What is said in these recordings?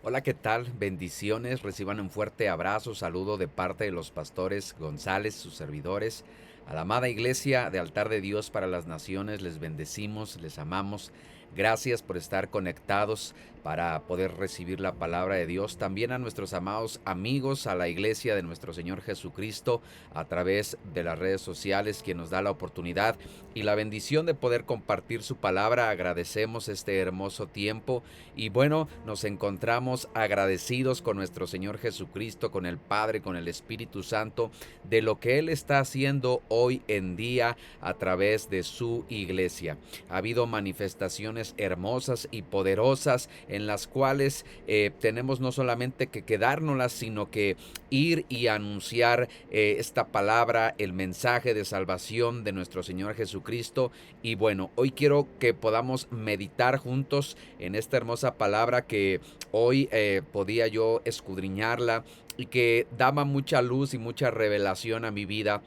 Hola, ¿qué tal? Bendiciones, reciban un fuerte abrazo, saludo de parte de los pastores González, sus servidores. A la amada iglesia de Altar de Dios para las Naciones, les bendecimos, les amamos. Gracias por estar conectados para poder recibir la palabra de Dios. También a nuestros amados amigos, a la iglesia de nuestro Señor Jesucristo, a través de las redes sociales, quien nos da la oportunidad y la bendición de poder compartir su palabra. Agradecemos este hermoso tiempo. Y bueno, nos encontramos agradecidos con nuestro Señor Jesucristo, con el Padre, con el Espíritu Santo, de lo que Él está haciendo hoy en día a través de su iglesia. Ha habido manifestaciones hermosas y poderosas en las cuales tenemos no solamente que quedárnoslas, sino que ir y anunciar esta palabra, el mensaje de salvación de nuestro Señor Jesucristo. Y bueno, hoy quiero que podamos meditar juntos en esta hermosa palabra que hoy podía yo escudriñarla y que daba mucha luz y mucha revelación a mi vida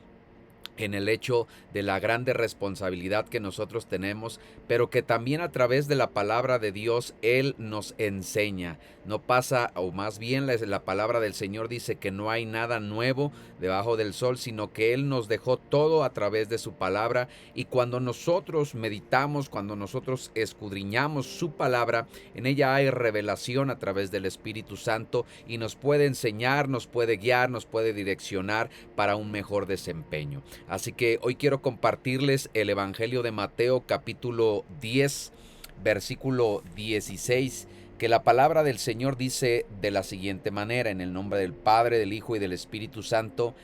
en el hecho de la grande responsabilidad que nosotros tenemos, pero que también a través de la palabra de Dios Él nos enseña. No pasa, o más bien la palabra del Señor dice que no hay nada nuevo debajo del sol, sino que Él nos dejó todo a través de su palabra. Y cuando nosotros meditamos, cuando nosotros escudriñamos su palabra, en ella hay revelación a través del Espíritu Santo y nos puede enseñar, nos puede guiar, nos puede direccionar para un mejor desempeño. Así que hoy quiero compartirles el Evangelio de Mateo capítulo 10, versículo 16, que la palabra del Señor dice de la siguiente manera: en el nombre del Padre, del Hijo y del Espíritu Santo.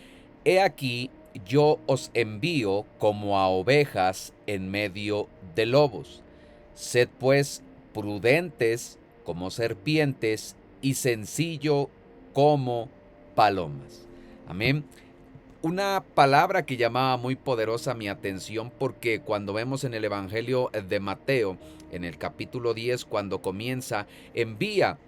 He aquí, yo os envío como a ovejas en medio de lobos. Sed pues prudentes como serpientes y sencillo como palomas. Amén. Una palabra que llamaba muy poderosa mi atención, porque cuando vemos en el Evangelio de Mateo, en el capítulo 10, cuando comienza, envía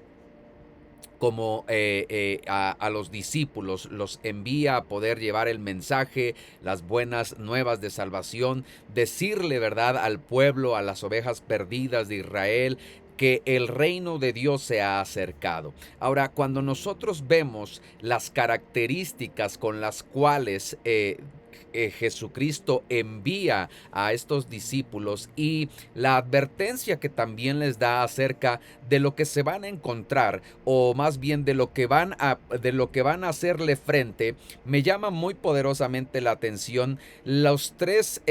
como a los discípulos, los envía a poder llevar el mensaje, las buenas nuevas de salvación, decirle verdad al pueblo, a las ovejas perdidas de Israel, que el reino de Dios se ha acercado. Ahora, cuando nosotros vemos las características con las cuales Jesucristo envía a estos discípulos y la advertencia que también les da acerca de lo que se van a encontrar, o más bien de lo que van a hacerle frente, me llama muy poderosamente la atención los tres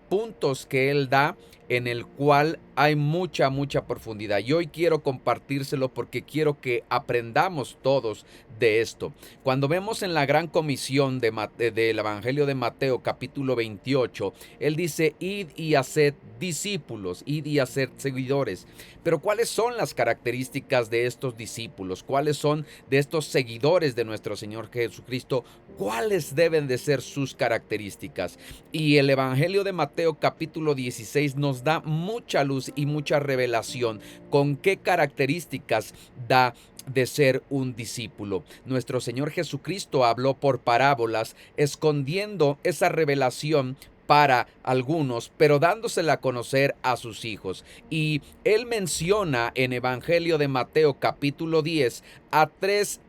puntos que él da, en el cual hay mucha profundidad. Y hoy quiero compartírselo porque quiero que aprendamos todos de esto. Cuando vemos en la gran comisión del Evangelio de Mateo capítulo 28, él dice: id y haced discípulos, id y haced seguidores. Pero ¿cuáles son las características de estos discípulos? ¿Cuáles son de estos seguidores de nuestro Señor Jesucristo? ¿Cuáles deben de ser sus características? Y el Evangelio de Mateo capítulo 16 nos da mucha luz y mucha revelación con qué características da de ser un discípulo. Nuestro Señor Jesucristo habló por parábolas, escondiendo esa revelación para algunos, pero dándosela a conocer a sus hijos. Y él menciona en Evangelio de Mateo capítulo 10 a tres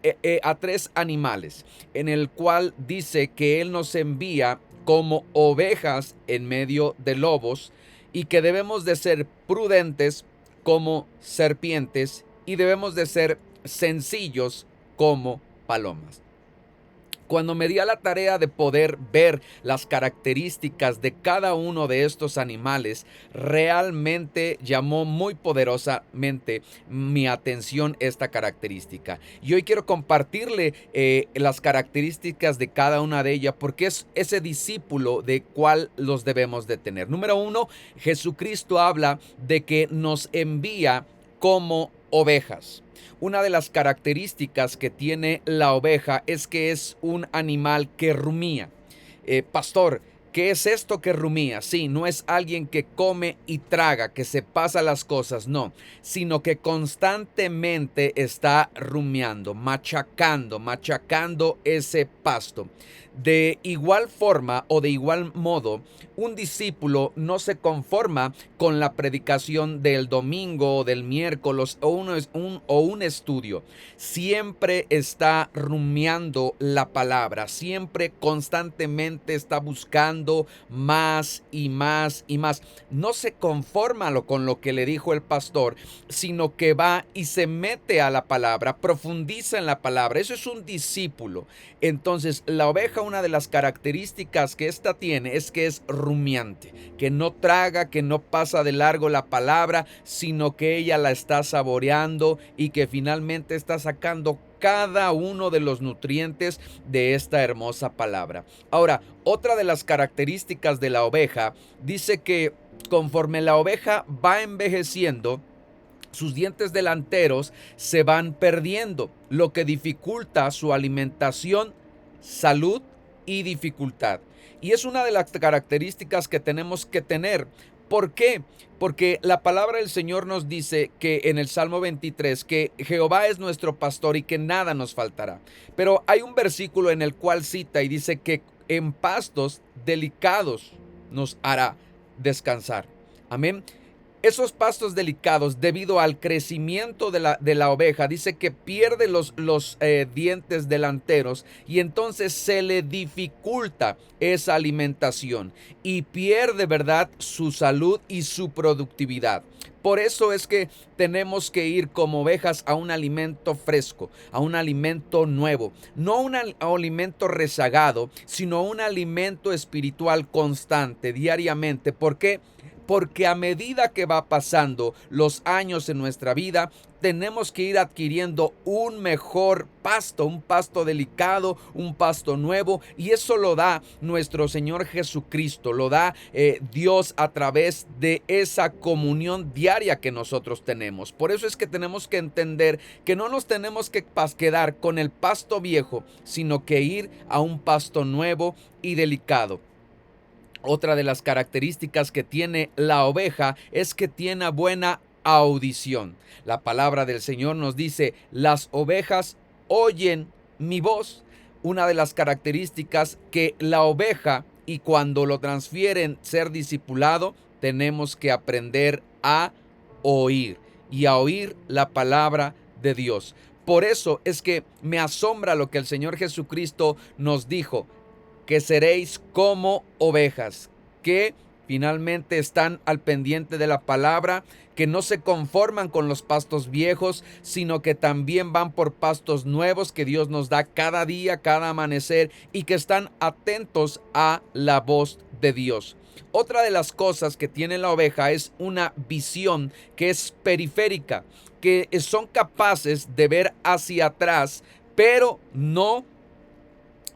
animales, en el cual dice que él nos envía como ovejas en medio de lobos, y que debemos de ser prudentes como serpientes y debemos de ser sencillos como palomas. Cuando me di a la tarea de poder ver las características de cada uno de estos animales, realmente llamó muy poderosamente mi atención esta característica. Y hoy quiero compartirle las características de cada una de ellas, porque es ese discípulo de cuál los debemos de tener. Número uno, Jesucristo habla de que nos envía como ovejas. Una de las características que tiene la oveja es que es un animal que rumía. Pastor, ¿Qué es esto que rumía? Sí, no es alguien que come y traga, que se pasa las cosas, no, sino que constantemente está rumiando, machacando ese pasto. De igual forma o de igual modo, un discípulo no se conforma con la predicación del domingo o del miércoles o un estudio. Siempre está rumiando la palabra, siempre constantemente está buscando más y más y más. No se conforma con lo que le dijo el pastor, sino que va y se mete a la palabra, profundiza en la palabra. Eso es un discípulo. Entonces, la oveja, una de las características que ésta tiene es que es rumiante, que no traga, que no pasa de largo la palabra, sino que ella la está saboreando y que finalmente está sacando cada uno de los nutrientes de esta hermosa palabra. Ahora, otra de las características de la oveja dice que conforme la oveja va envejeciendo, sus dientes delanteros se van perdiendo, lo que dificulta su alimentación, salud y dificultad. Y es una de las características que tenemos que tener. ¿Por qué? Porque la palabra del Señor nos dice que en el Salmo 23 que Jehová es nuestro pastor y que nada nos faltará. Pero hay un versículo en el cual cita y dice que en pastos delicados nos hará descansar. Amén. Esos pastos delicados, debido al crecimiento de la oveja, dice que pierde los dientes delanteros y entonces se le dificulta esa alimentación y pierde, ¿verdad?, su salud y su productividad. Por eso es que tenemos que ir como ovejas a un alimento fresco, a un alimento nuevo, no un alimento rezagado, sino un alimento espiritual constante, diariamente. ¿Por qué? Porque a medida que va pasando los años en nuestra vida, tenemos que ir adquiriendo un mejor pasto, un pasto delicado, un pasto nuevo, y eso lo da nuestro Señor Jesucristo, lo da Dios a través de esa comunión diaria que nosotros tenemos. Por eso es que tenemos que entender que no nos tenemos que quedar con el pasto viejo, sino que ir a un pasto nuevo y delicado. Otra de las características que tiene la oveja es que tiene buena audición. La palabra del Señor nos dice: las ovejas oyen mi voz. Una de las características que la oveja, y cuando lo transfieren ser discipulado, tenemos que aprender a oír y a oír la palabra de Dios. Por eso es que me asombra lo que el Señor Jesucristo nos dijo: que seréis como ovejas, que finalmente están al pendiente de la palabra, que no se conforman con los pastos viejos, sino que también van por pastos nuevos que Dios nos da cada día, cada amanecer, y que están atentos a la voz de Dios. Otra de las cosas que tiene la oveja es una visión que es periférica, que son capaces de ver hacia atrás, pero no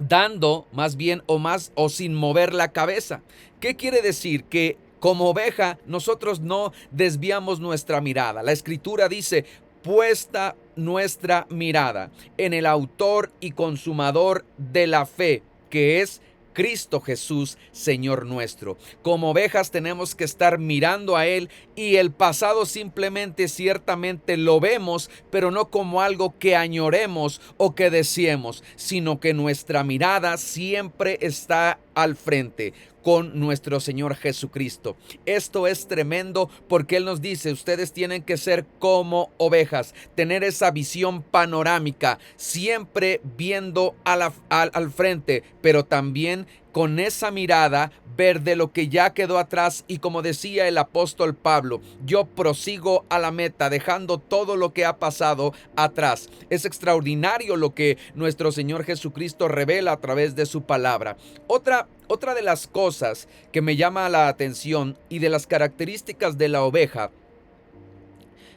dando más bien o sin mover la cabeza. ¿Qué quiere decir? Que como oveja nosotros no desviamos nuestra mirada. La Escritura dice: puesta nuestra mirada en el autor y consumador de la fe, que es Cristo Jesús, Señor nuestro. Como ovejas tenemos que estar mirando a Él, y el pasado simplemente, ciertamente lo vemos, pero no como algo que añoremos o que deseemos, sino que nuestra mirada siempre está al frente con nuestro Señor Jesucristo. Esto es tremendo, porque Él nos dice: ustedes tienen que ser como ovejas, tener esa visión panorámica, siempre viendo al frente, pero también con esa mirada ver de lo que ya quedó atrás. Y como decía el apóstol Pablo: yo prosigo a la meta, dejando todo lo que ha pasado atrás. Es extraordinario lo que nuestro Señor Jesucristo revela a través de su palabra. Otra de las cosas que me llama la atención y de las características de la oveja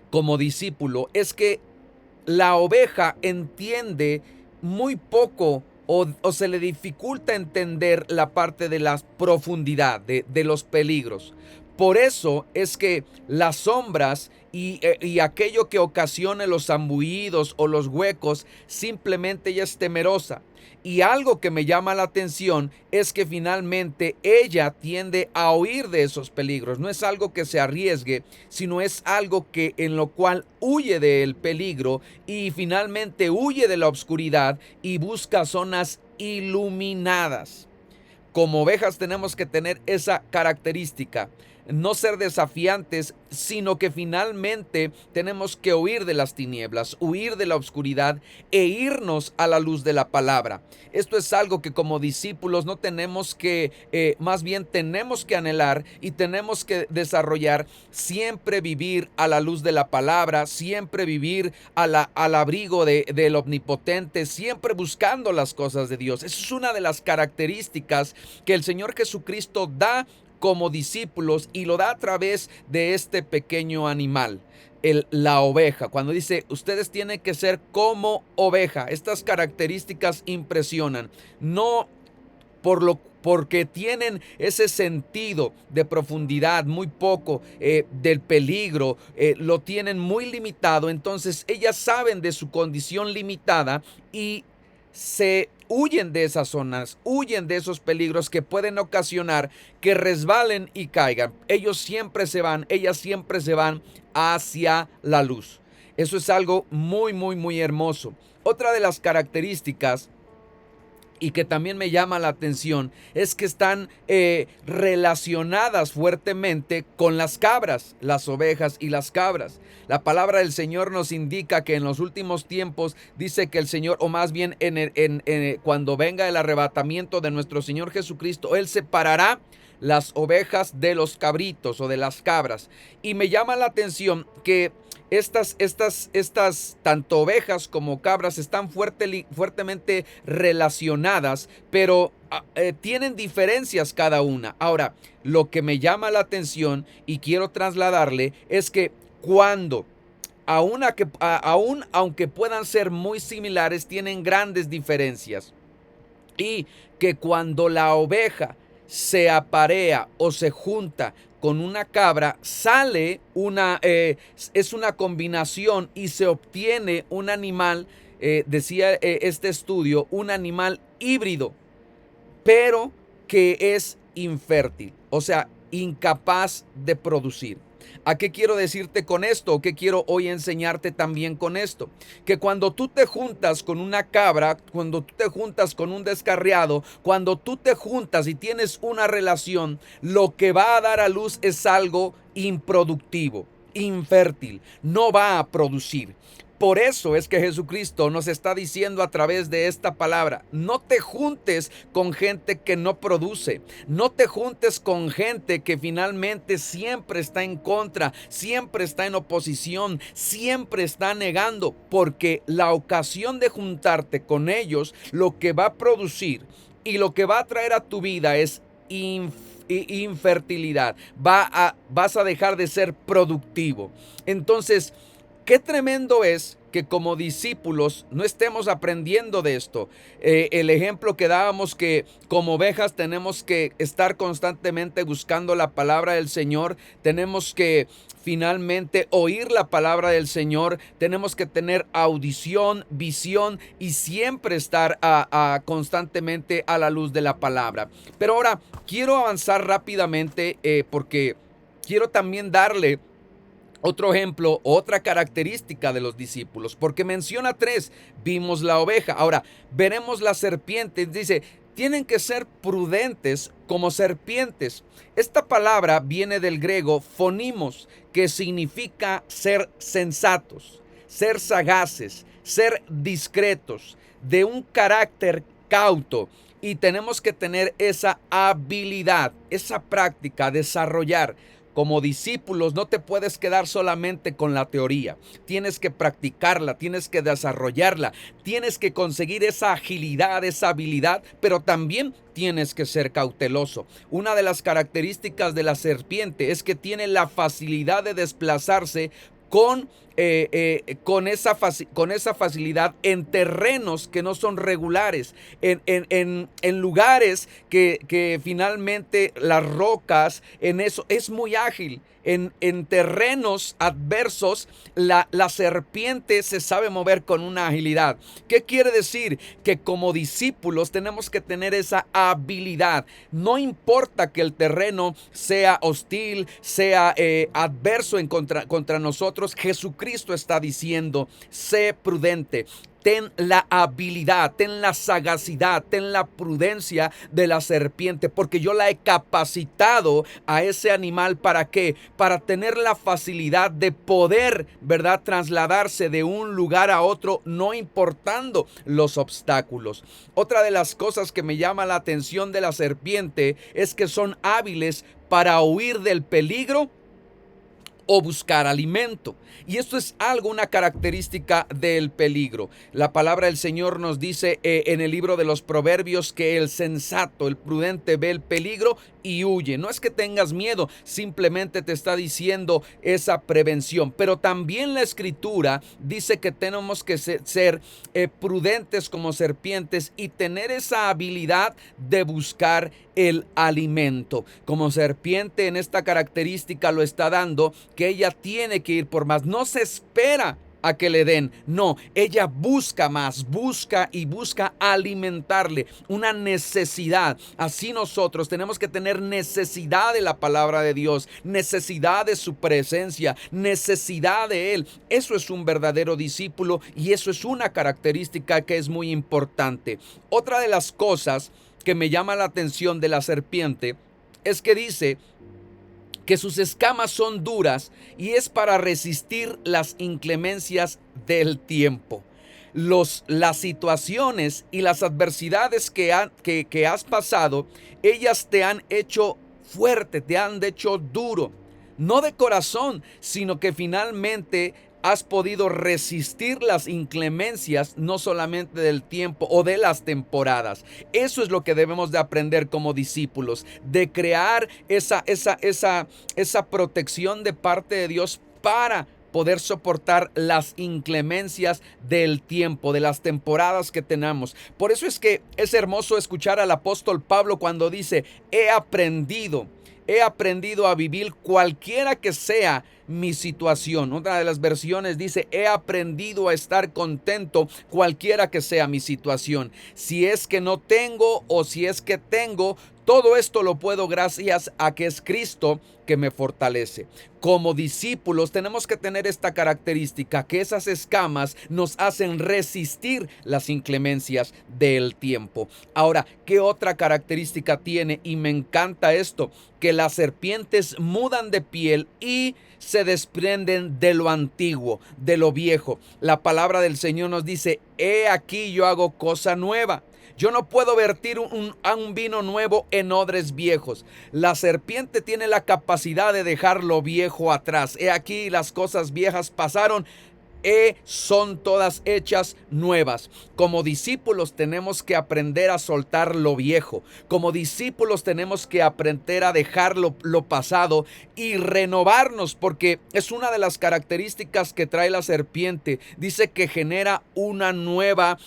como discípulo es que la oveja entiende muy poco, o se le dificulta entender la parte de la profundidad, de los peligros. Por eso es que las sombras y aquello que ocasione los zambullidos o los huecos, simplemente ella es temerosa. Y algo que me llama la atención es que finalmente ella tiende a huir de esos peligros. No es algo que se arriesgue, sino es algo que en lo cual huye del peligro y finalmente huye de la oscuridad y busca zonas iluminadas. Como ovejas tenemos que tener esa característica, no ser desafiantes, sino que finalmente tenemos que huir de las tinieblas, huir de la oscuridad e irnos a la luz de la palabra. Esto es algo que como discípulos no tenemos que, más bien tenemos que anhelar y tenemos que desarrollar, siempre vivir a la luz de la palabra, siempre vivir al abrigo del omnipotente, siempre buscando las cosas de Dios. Esa es una de las características que el Señor Jesucristo da como discípulos y lo da a través de este pequeño animal, la oveja. Cuando dice, ustedes tienen que ser como oveja, estas características impresionan, no porque tienen ese sentido de profundidad muy poco, del peligro, lo tienen muy limitado. Entonces ellas saben de su condición limitada y se huyen de esas zonas, huyen de esos peligros que pueden ocasionar que resbalen y caigan. Ellas siempre se van hacia la luz. Eso es algo muy, muy, muy hermoso. Otra de las características y que también me llama la atención es que están relacionadas fuertemente con las cabras, las ovejas y las cabras. La palabra del Señor nos indica que en los últimos tiempos dice que el Señor, o más bien cuando venga el arrebatamiento de nuestro Señor Jesucristo, Él separará las ovejas de los cabritos o de las cabras. Y me llama la atención que estas tanto ovejas como cabras están fuertemente relacionadas, pero tienen diferencias cada una. Ahora, lo que me llama la atención y quiero trasladarle es que cuando aún aunque puedan ser muy similares, tienen grandes diferencias. Y que cuando la oveja se aparea o se junta con una cabra, sale es una combinación y se obtiene un animal, decía este estudio, un animal híbrido, pero que es infértil, o sea, incapaz de producir. ¿A qué quiero decirte con esto? ¿O qué quiero hoy enseñarte también con esto? Que cuando tú te juntas con una cabra, cuando tú te juntas con un descarriado, cuando tú te juntas y tienes una relación, lo que va a dar a luz es algo improductivo, infértil, no va a producir. Por eso es que Jesucristo nos está diciendo a través de esta palabra, no te juntes con gente que no produce, no te juntes con gente que finalmente siempre está en contra, siempre está en oposición, siempre está negando, porque la ocasión de juntarte con ellos, lo que va a producir y lo que va a traer a tu vida es infertilidad, vas a dejar de ser productivo. Entonces, qué tremendo es que como discípulos no estemos aprendiendo de esto. El ejemplo que dábamos, que como ovejas tenemos que estar constantemente buscando la palabra del Señor, tenemos que finalmente oír la palabra del Señor, tenemos que tener audición, visión y siempre estar constantemente a la luz de la palabra. Pero ahora quiero avanzar rápidamente porque quiero también darle otro ejemplo, otra característica de los discípulos, porque menciona tres. Vimos la oveja, ahora veremos la serpiente. Dice, tienen que ser prudentes como serpientes. Esta palabra viene del griego phonimos, que significa ser sensatos, ser sagaces, ser discretos, de un carácter cauto. Y tenemos que tener esa habilidad, esa práctica, desarrollar. Como discípulos no te puedes quedar solamente con la teoría, tienes que practicarla, tienes que desarrollarla, tienes que conseguir esa agilidad, esa habilidad, pero también tienes que ser cauteloso. Una de las características de la serpiente es que tiene la facilidad de desplazarse con con esa facilidad en terrenos que no son regulares, en lugares que finalmente las rocas, en eso es muy ágil. En terrenos adversos, la serpiente se sabe mover con una agilidad. ¿Qué quiere decir? Que como discípulos tenemos que tener esa habilidad. No importa que el terreno sea hostil, sea adverso contra nosotros, Jesucristo está diciendo, sé prudente. Ten la habilidad, ten la sagacidad, ten la prudencia de la serpiente, porque yo la he capacitado a ese animal. ¿Para qué? Para tener la facilidad de poder, ¿verdad?, trasladarse de un lugar a otro, no importando los obstáculos. Otra de las cosas que me llama la atención de la serpiente es que son hábiles para huir del peligro o buscar alimento. Y esto es una característica del peligro. La palabra del Señor nos dice en el libro de los Proverbios que el sensato, el prudente ve el peligro y huye. No es que tengas miedo, simplemente te está diciendo esa prevención. Pero también la Escritura dice que tenemos que ser prudentes como serpientes y tener esa habilidad de buscar el alimento. Como serpiente, en esta característica lo está dando, que ella tiene que ir por más. No se espera a que le den, no, ella busca más, busca y busca alimentarle, una necesidad. Así nosotros tenemos que tener necesidad de la palabra de Dios, necesidad de su presencia, necesidad de Él. Eso es un verdadero discípulo y eso es una característica que es muy importante. Otra de las cosas que me llama la atención de la serpiente es que dice que sus escamas son duras y es para resistir las inclemencias del tiempo. Las situaciones y las adversidades que has pasado, ellas te han hecho fuerte, te han hecho duro, no de corazón, sino que finalmente has podido resistir las inclemencias, no solamente del tiempo o de las temporadas. Eso es lo que debemos de aprender como discípulos, de crear esa protección de parte de Dios para poder soportar las inclemencias del tiempo, de las temporadas que tenemos. Por eso es que es hermoso escuchar al apóstol Pablo cuando dice, he aprendido a vivir cualquiera que sea mi situación. Otra de las versiones dice, he aprendido a estar contento cualquiera que sea mi situación. Si es que no tengo o si es que tengo, todo esto lo puedo gracias a que es Cristo que me fortalece. Como discípulos tenemos que tener esta característica, que esas escamas nos hacen resistir las inclemencias del tiempo. Ahora, ¿qué otra característica tiene? Y me encanta esto, que las serpientes mudan de piel y se desprenden de lo antiguo, de lo viejo. La palabra del Señor nos dice, he aquí yo hago cosa nueva. Yo no puedo vertir un vino nuevo en odres viejos. La serpiente tiene la capacidad de dejar lo viejo atrás. He aquí las cosas viejas pasaron. Son todas hechas nuevas. Como discípulos tenemos que aprender a soltar lo viejo. Como discípulos tenemos que aprender a dejar lo pasado y renovarnos, porque es una de las características que trae la serpiente. Dice que genera una nueva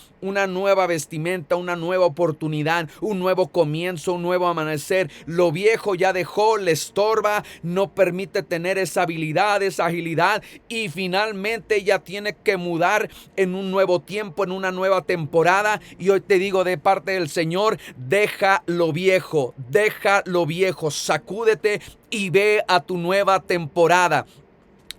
vestimenta, una nueva oportunidad, un nuevo comienzo, un nuevo amanecer. Lo viejo ya dejó, le estorba, no permite tener esa habilidad, esa agilidad, y finalmente ya tiene que mudar en un nuevo tiempo, en una nueva temporada. Y hoy te digo de parte del Señor, deja lo viejo, sacúdete y ve a tu nueva temporada.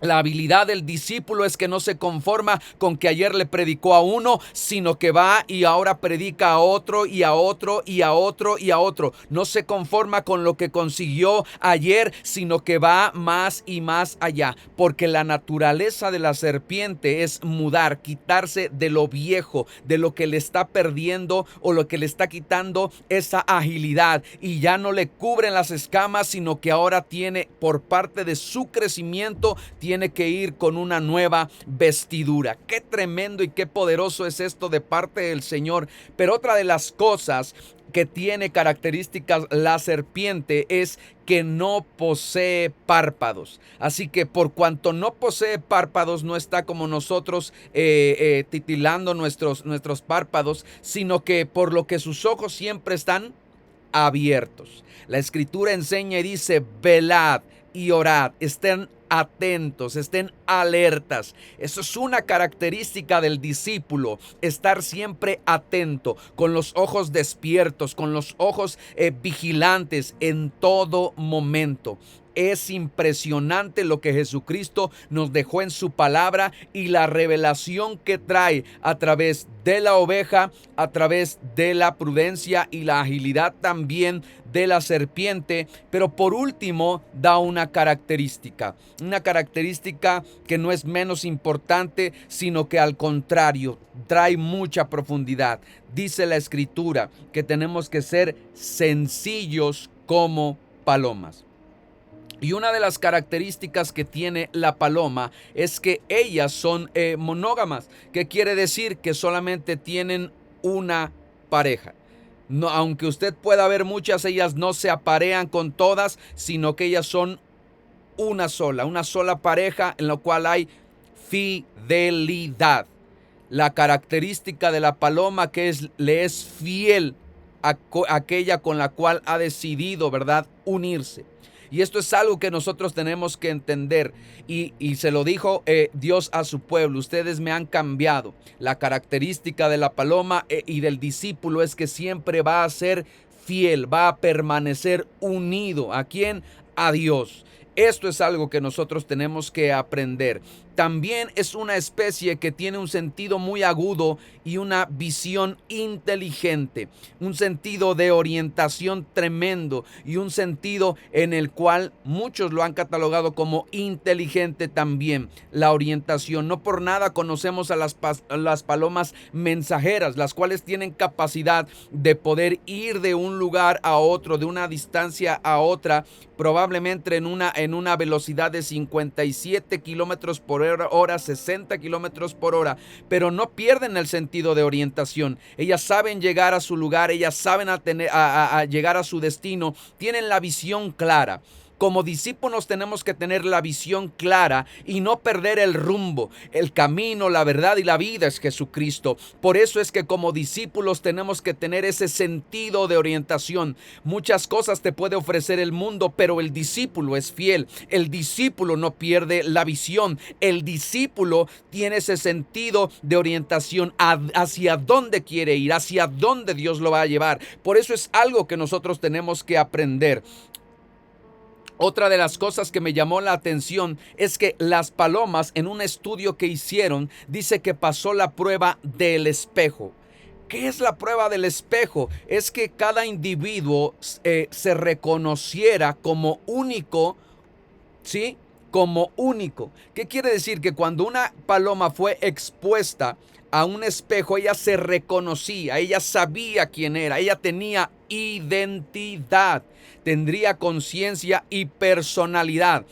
La habilidad del discípulo es que no se conforma con que ayer le predicó a uno, sino que va y ahora predica a otro y a otro y a otro y a otro. No se conforma con lo que consiguió ayer, sino que va más y más allá. Porque la naturaleza de la serpiente es mudar, quitarse de lo viejo, de lo que le está perdiendo o lo que le está quitando esa agilidad. Y ya no le cubren las escamas, sino que ahora tiene, por parte de su crecimiento, tiene que ir con una nueva vestidura. Qué tremendo y qué poderoso es esto de parte del Señor. Pero otra de las cosas que tiene características la serpiente es que no posee párpados. Así que por cuanto no posee párpados, no está como nosotros titilando nuestros párpados, sino que por lo que sus ojos siempre están abiertos. La escritura enseña y dice: velad y orad, estén atentos, estén alertas. Eso es una característica del discípulo, estar siempre atento, con los ojos despiertos, con los ojos vigilantes en todo momento. Es impresionante lo que Jesucristo nos dejó en su palabra y la revelación que trae a través de la oveja, a través de la prudencia y la agilidad también de la serpiente. Pero por último da una característica que no es menos importante, sino que al contrario trae mucha profundidad. Dice la escritura que tenemos que ser sencillos como palomas. Y una de las características que tiene la paloma es que ellas son monógamas. ¿Qué quiere decir? Que solamente tienen una pareja. No, aunque usted pueda ver muchas, ellas no se aparean con todas, sino que ellas son una sola pareja en la cual hay fidelidad. La característica de la paloma que le es fiel a aquella con la cual ha decidido, ¿verdad?, unirse. Y esto es algo que nosotros tenemos que entender. Y se lo dijo Dios a su pueblo: ustedes me han cambiado. La característica de la paloma y del discípulo es que siempre va a ser fiel, va a permanecer unido. ¿A quién? A Dios. Esto es algo que nosotros tenemos que aprender. También es una especie que tiene un sentido muy agudo y una visión inteligente, un sentido de orientación tremendo y un sentido en el cual muchos lo han catalogado como inteligente también. La orientación, no por nada conocemos a las palomas mensajeras, las cuales tienen capacidad de poder ir de un lugar a otro, de una distancia a otra, probablemente en una velocidad de 57 kilómetros por hora, 60 kilómetros por hora, pero no pierden el sentido de orientación. Ellas saben llegar a su lugar, ellas saben llegar a su destino, tienen la visión clara. Como discípulos tenemos que tener la visión clara y no perder el rumbo. El camino, la verdad y la vida es Jesucristo. Por eso es que como discípulos tenemos que tener ese sentido de orientación. Muchas cosas te puede ofrecer el mundo, pero el discípulo es fiel. El discípulo no pierde la visión. El discípulo tiene ese sentido de orientación hacia dónde quiere ir, hacia dónde Dios lo va a llevar. Por eso es algo que nosotros tenemos que aprender. Otra de las cosas que me llamó la atención es que las palomas, en un estudio que hicieron, dice que pasó la prueba del espejo. ¿Qué es la prueba del espejo? Es que cada individuo se reconociera como único, ¿sí? Como único. ¿Qué quiere decir? Que cuando una paloma fue expuesta a un espejo, ella se reconocía, ella sabía quién era, ella tenía identidad, tendría conciencia y personalidad.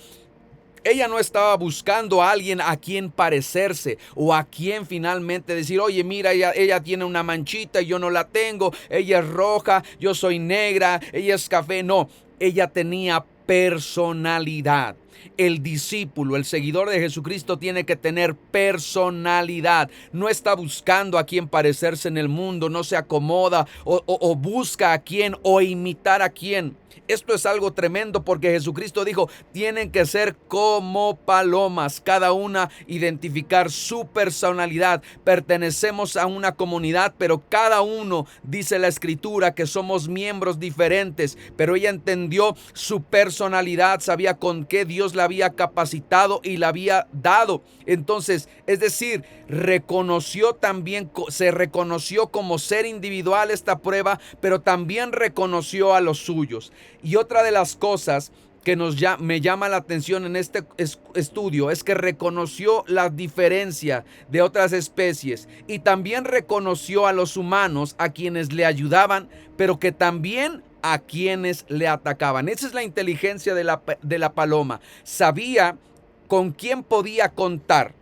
Ella no estaba buscando a alguien a quien parecerse o a quien finalmente decir: oye, mira, ella tiene una manchita y yo no la tengo, ella es roja, yo soy negra, ella es café. No, ella tenía personalidad. El discípulo, el seguidor de Jesucristo, tiene que tener personalidad. No está buscando a quien parecerse en el mundo, no se acomoda o busca a quien o imitar a quien. Esto es algo tremendo porque Jesucristo dijo: tienen que ser como palomas, cada una identificar su personalidad. Pertenecemos a una comunidad, pero cada uno, dice la escritura, que somos miembros diferentes, pero ella entendió su personalidad, sabía con qué Dios la había capacitado y la había dado. Entonces, es decir, se reconoció como ser individual esta prueba, pero también reconoció a los suyos. Y otra de las cosas que me llama la atención en este estudio es que reconoció la diferencia de otras especies y también reconoció a los humanos, a quienes le ayudaban, pero que también a quienes le atacaban. Esa es la inteligencia de la paloma. Sabía con quién podía contar.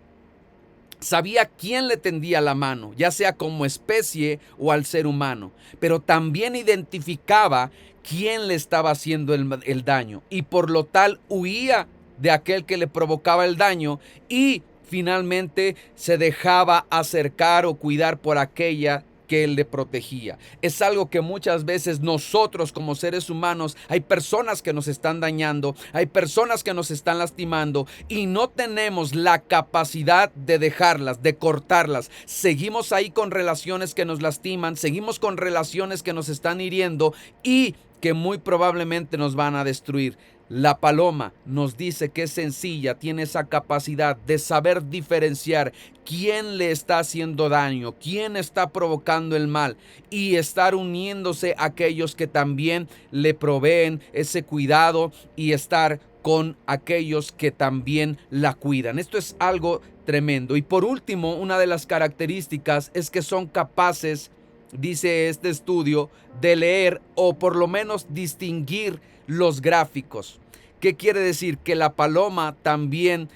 Sabía quién le tendía la mano, ya sea como especie o al ser humano, pero también identificaba quién le estaba haciendo el daño y por lo tal huía de aquel que le provocaba el daño y finalmente se dejaba acercar o cuidar por aquella que él le protegía. Es algo que muchas veces nosotros como seres humanos, hay personas que nos están dañando, hay personas que nos están lastimando y no tenemos la capacidad de dejarlas, de cortarlas. Seguimos ahí con relaciones que nos lastiman, seguimos con relaciones que nos están hiriendo y que muy probablemente nos van a destruir. La paloma nos dice que es sencilla, tiene esa capacidad de saber diferenciar quién le está haciendo daño, quién está provocando el mal y estar uniéndose a aquellos que también le proveen ese cuidado y estar con aquellos que también la cuidan. Esto es algo tremendo. Y por último, una de las características es que son capaces, dice este estudio, de leer o por lo menos distinguir los gráficos. ¿Qué quiere decir? Que la paloma también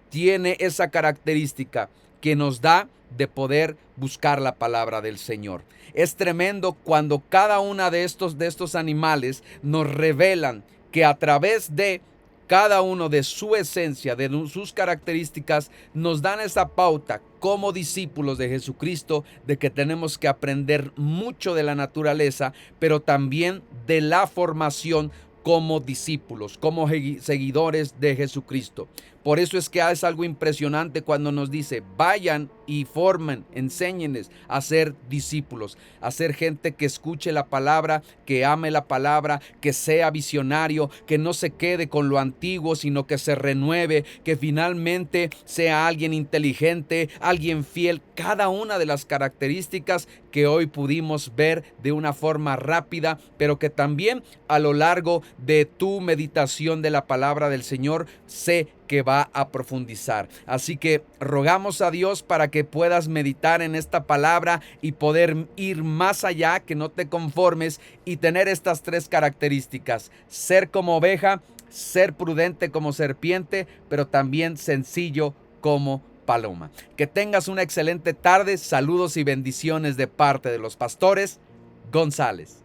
tiene esa característica que nos da de poder buscar la palabra del Señor. Es tremendo cuando cada una de estos animales nos revelan que a través de cada uno de su esencia, de sus características, nos dan esa pauta como discípulos de Jesucristo de que tenemos que aprender mucho de la naturaleza, pero también de la formación como discípulos, como seguidores de Jesucristo. Por eso es que es algo impresionante cuando nos dice, vayan y formen, enséñenles a ser discípulos, a ser gente que escuche la palabra, que ame la palabra, que sea visionario, que no se quede con lo antiguo, sino que se renueve, que finalmente sea alguien inteligente, alguien fiel. Cada una de las características que hoy pudimos ver de una forma rápida, pero que también a lo largo de tu meditación de la palabra del Señor sé que va a profundizar. Así que rogamos a Dios para que puedas meditar en esta palabra y poder ir más allá, que no te conformes y tener estas tres características: ser como oveja, ser prudente como serpiente, pero también sencillo como paloma. Que tengas una excelente tarde. Saludos y bendiciones de parte de los pastores González.